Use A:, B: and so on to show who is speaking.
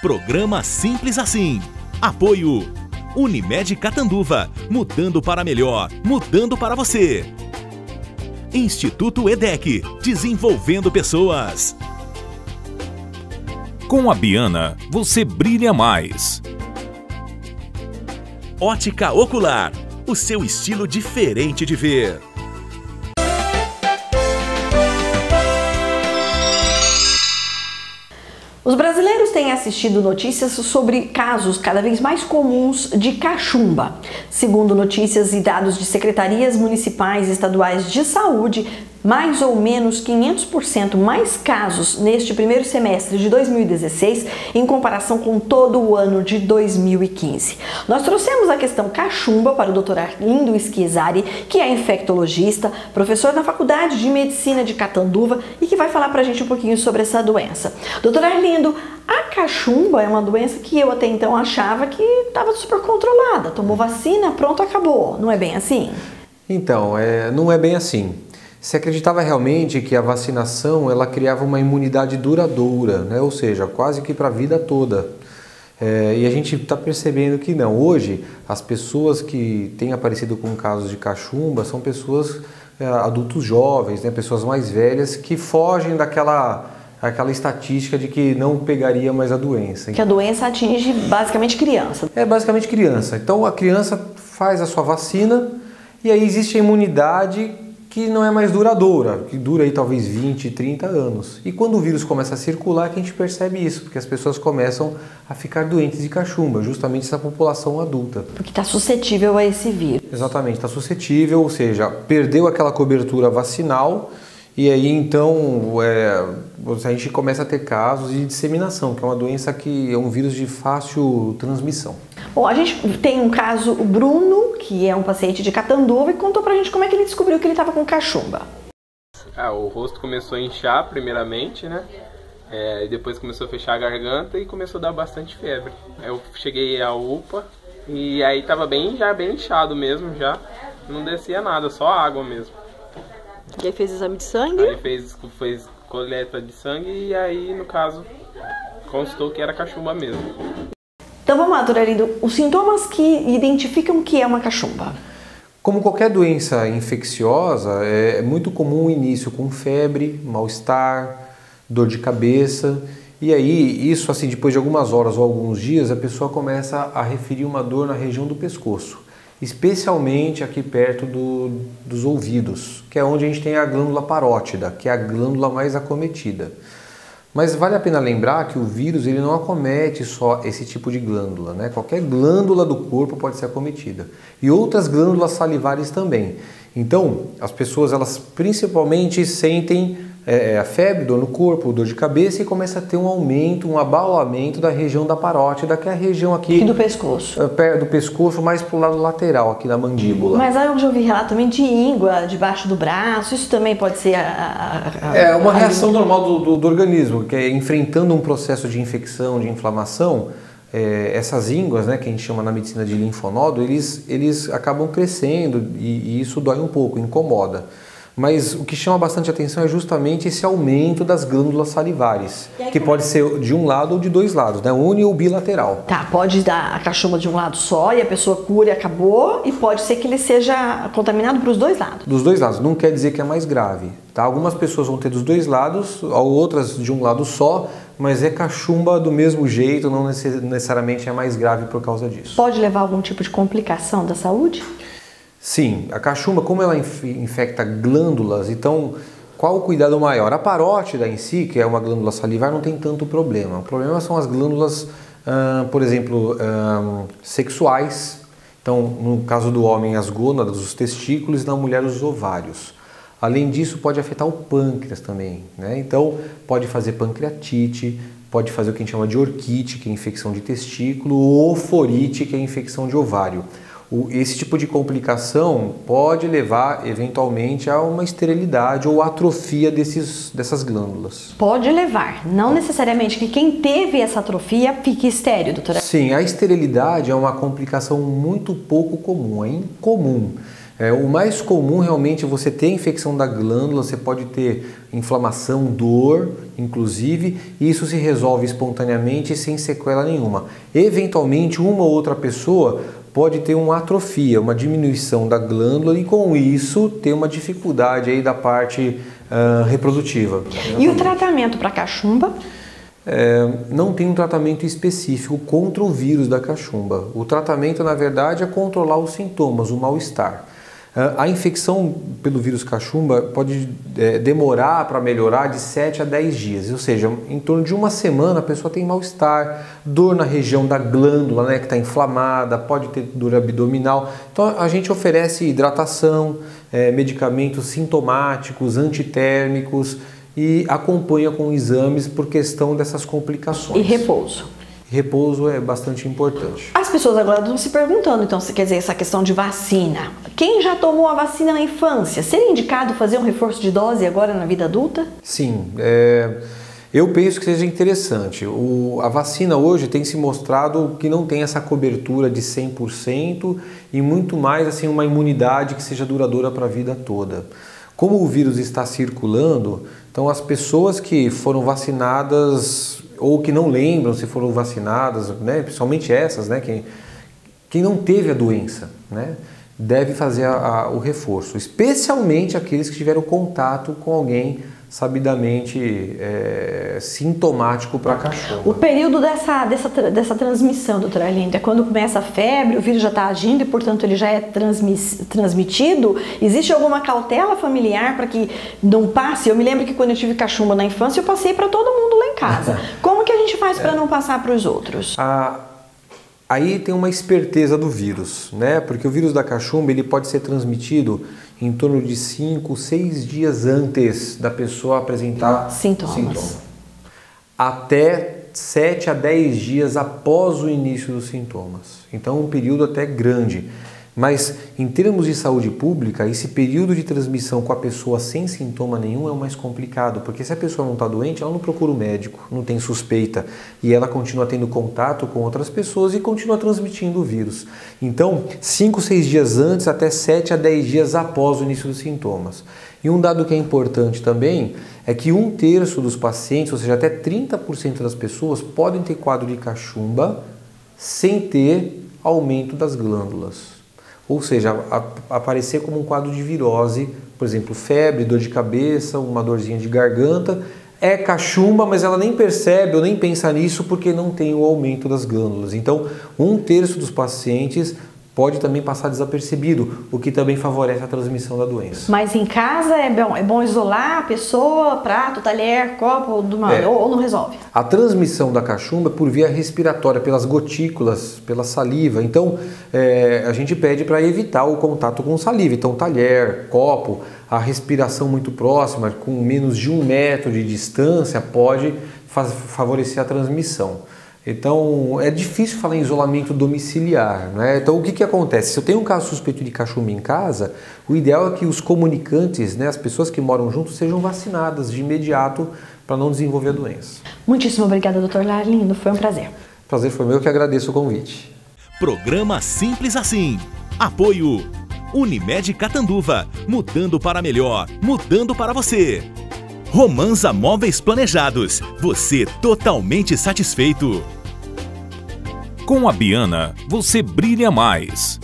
A: Programa Simples Assim. Apoio Unimed Catanduva, mudando para melhor, mudando para você. Instituto EDEC, desenvolvendo pessoas. Com a Biana, você brilha mais. Ótica Ocular, o seu estilo diferente de ver.
B: Os brasileiros têm assistido notícias sobre casos cada vez mais comuns de cachumba. Segundo notícias e dados de secretarias municipais e estaduais de saúde, mais ou menos 500% mais casos neste primeiro semestre de 2016 em comparação com todo o ano de 2015. Nós trouxemos a questão cachumba para o Dr. Arlindo Schizari, que é infectologista, professor na Faculdade de Medicina de Catanduva e que vai falar para a gente um pouquinho sobre essa doença. Dr. Arlindo, a cachumba é uma doença que eu até então achava que estava super controlada. Tomou vacina, pronto, acabou. Não é bem assim?
C: Então, não é bem assim. Se acreditava realmente que a vacinação ela criava uma imunidade duradoura, né? Ou seja, quase que para a vida toda. E a gente está percebendo que não. Hoje, as pessoas que têm aparecido com casos de cachumba são pessoas, adultos jovens, né? Pessoas mais velhas que fogem daquela estatística de que não pegaria mais a doença.
B: Que a doença atinge basicamente criança.
C: Basicamente criança. Então a criança faz a sua vacina e aí existe a imunidade que não é mais duradoura, que dura aí talvez 20, 30 anos. E quando o vírus começa a circular, que a gente percebe isso, porque as pessoas começam a ficar doentes de cachumba, justamente essa população adulta.
B: Porque está suscetível a esse vírus.
C: Exatamente, está suscetível, ou seja, perdeu aquela cobertura vacinal e aí então a gente começa a ter casos de disseminação, que é uma doença que é um vírus de fácil transmissão.
B: Bom, a gente tem um caso, o Bruno, que é um paciente de Catanduva, e contou pra gente como é que ele descobriu que ele estava com cachumba.
D: O rosto começou a inchar primeiramente, né? E depois começou a fechar a garganta e começou a dar bastante febre. Eu cheguei à UPA e aí tava bem inchado mesmo já. Não descia nada, só água mesmo.
B: E aí fez exame de sangue?
D: Aí fez coleta de sangue e aí, no caso, constou que era cachumba mesmo.
B: Então vamos lá, Dr. Arlindo, os sintomas que identificam que é uma cachumba.
C: Como qualquer doença infecciosa, é muito comum o início com febre, mal-estar, dor de cabeça. E aí, isso assim, depois de algumas horas ou alguns dias, a pessoa começa a referir uma dor na região do pescoço. Especialmente aqui perto dos ouvidos, que é onde a gente tem a glândula parótida, que é a glândula mais acometida. Mas vale a pena lembrar que o vírus ele não acomete só esse tipo de glândula, né? Qualquer glândula do corpo pode ser acometida. E outras glândulas salivares também. Então, as pessoas elas principalmente sentem a febre, dor no corpo, dor de cabeça e começa a ter um aumento, um abaulamento da região da parótida, que é a região aqui
B: do pescoço.
C: Do pescoço, mais para o lado lateral, aqui da mandíbula.
B: Mas aí eu já ouvi relato também de íngua debaixo do braço, isso também pode ser
C: uma reação normal do organismo, que é enfrentando um processo de infecção, de inflamação. Essas ínguas, né, que a gente chama na medicina de linfonodo, eles acabam crescendo e isso dói um pouco, incomoda. Mas o que chama bastante atenção é justamente esse aumento das glândulas salivares, que pode ser de um lado ou de dois lados, né? Uni ou bilateral.
B: Tá, pode dar a cachumba de um lado só e a pessoa cura e acabou, e pode ser que ele seja contaminado para os dois lados. Dos
C: dois lados, não quer dizer que é mais grave, tá? Algumas pessoas vão ter dos dois lados, outras de um lado só, mas é cachumba do mesmo jeito, não necessariamente é mais grave por causa disso.
B: Pode levar a algum tipo de complicação da saúde?
C: Sim, a cachumba, como ela infecta glândulas, então qual o cuidado maior? A parótida em si, que é uma glândula salivar, não tem tanto problema. O problema são as glândulas, por exemplo, sexuais. Então, no caso do homem, as gônadas, os testículos, e na mulher, os ovários. Além disso, pode afetar o pâncreas também, né? Então, pode fazer pancreatite, pode fazer o que a gente chama de orquite, que é infecção de testículo, ou oforite, que é infecção de ovário. Esse tipo de complicação pode levar, eventualmente, a uma esterilidade ou atrofia dessas glândulas.
B: Pode levar, não necessariamente que quem teve essa atrofia fique estéril, doutora?
C: Sim, a esterilidade é uma complicação muito pouco comum, é incomum. O mais comum realmente é você ter infecção da glândula, você pode ter inflamação, dor, inclusive, e isso se resolve espontaneamente sem sequela nenhuma. Eventualmente, uma ou outra pessoa pode ter uma atrofia, uma diminuição da glândula e com isso ter uma dificuldade aí da parte reprodutiva.
B: E o tratamento para cachumba?
C: Não tem um tratamento específico contra o vírus da cachumba. O tratamento, na verdade, é controlar os sintomas, o mal-estar. A infecção pelo vírus cachumba pode demorar para melhorar de 7 a 10 dias, ou seja, em torno de uma semana a pessoa tem mal-estar, dor na região da glândula, né, que está inflamada, pode ter dor abdominal. Então a gente oferece hidratação, medicamentos sintomáticos, antitérmicos e acompanha com exames por questão dessas complicações.
B: E repouso?
C: Repouso é bastante importante.
B: As pessoas agora estão se perguntando, então, quer dizer, essa questão de vacina. Quem já tomou a vacina na infância, seria indicado fazer um reforço de dose agora na vida adulta?
C: Sim, eu penso que seja interessante. A vacina hoje tem se mostrado que não tem essa cobertura de 100% e muito mais assim uma imunidade que seja duradoura para a vida toda. Como o vírus está circulando, então as pessoas que foram vacinadas ou que não lembram se foram vacinadas, né, principalmente essas, né, quem não teve a doença, né, deve fazer o reforço, especialmente aqueles que tiveram contato com alguém sabidamente sintomático para a cachumba.
B: O período dessa transmissão, doutora Arlindo, é quando começa a febre, o vírus já está agindo e, portanto, ele já é transmitido? Existe alguma cautela familiar para que não passe? Eu me lembro que quando eu tive cachumba na infância, eu passei para todo mundo lá em casa. Como que a gente faz para não passar para os outros?
C: Aí tem uma esperteza do vírus, né? Porque o vírus da cachumba ele pode ser transmitido em torno de 5, 6 dias antes da pessoa apresentar sintomas. Até 7 a 10 dias após o início dos sintomas. Então é um período até grande. Mas em termos de saúde pública, esse período de transmissão com a pessoa sem sintoma nenhum é o mais complicado, porque se a pessoa não está doente, ela não procura o médico, não tem suspeita, e ela continua tendo contato com outras pessoas e continua transmitindo o vírus. Então, 5, 6 dias antes até 7 a 10 dias após o início dos sintomas. E um dado que é importante também é que 1/3 dos pacientes, ou seja, até 30% das pessoas, podem ter quadro de cachumba sem ter aumento das glândulas. Ou seja, aparecer como um quadro de virose, por exemplo, febre, dor de cabeça, uma dorzinha de garganta, é cachumba, mas ela nem percebe ou nem pensa nisso porque não tem o aumento das glândulas. Então, 1/3 dos pacientes pode também passar desapercebido, o que também favorece a transmissão da doença.
B: Mas em casa é bom isolar a pessoa, prato, talher, copo, ou não resolve?
C: A transmissão da cachumba é por via respiratória, pelas gotículas, pela saliva. Então, a gente pede para evitar o contato com saliva. Então, talher, copo, a respiração muito próxima, com menos de 1 metro de distância, pode favorecer a transmissão. Então, é difícil falar em isolamento domiciliar, né? Então, o que acontece? Se eu tenho um caso suspeito de cachumba em casa, o ideal é que os comunicantes, né, as pessoas que moram juntos, sejam vacinadas de imediato para não desenvolver a doença.
B: Muitíssimo obrigada, doutor Arlindo. Foi um prazer.
C: Prazer foi meu, que agradeço o convite.
A: Programa Simples Assim. Apoio Unimed Catanduva. Mudando para melhor, mudando para você. Romanza Móveis Planejados, você totalmente satisfeito.
E: Com a Biana, você brilha mais.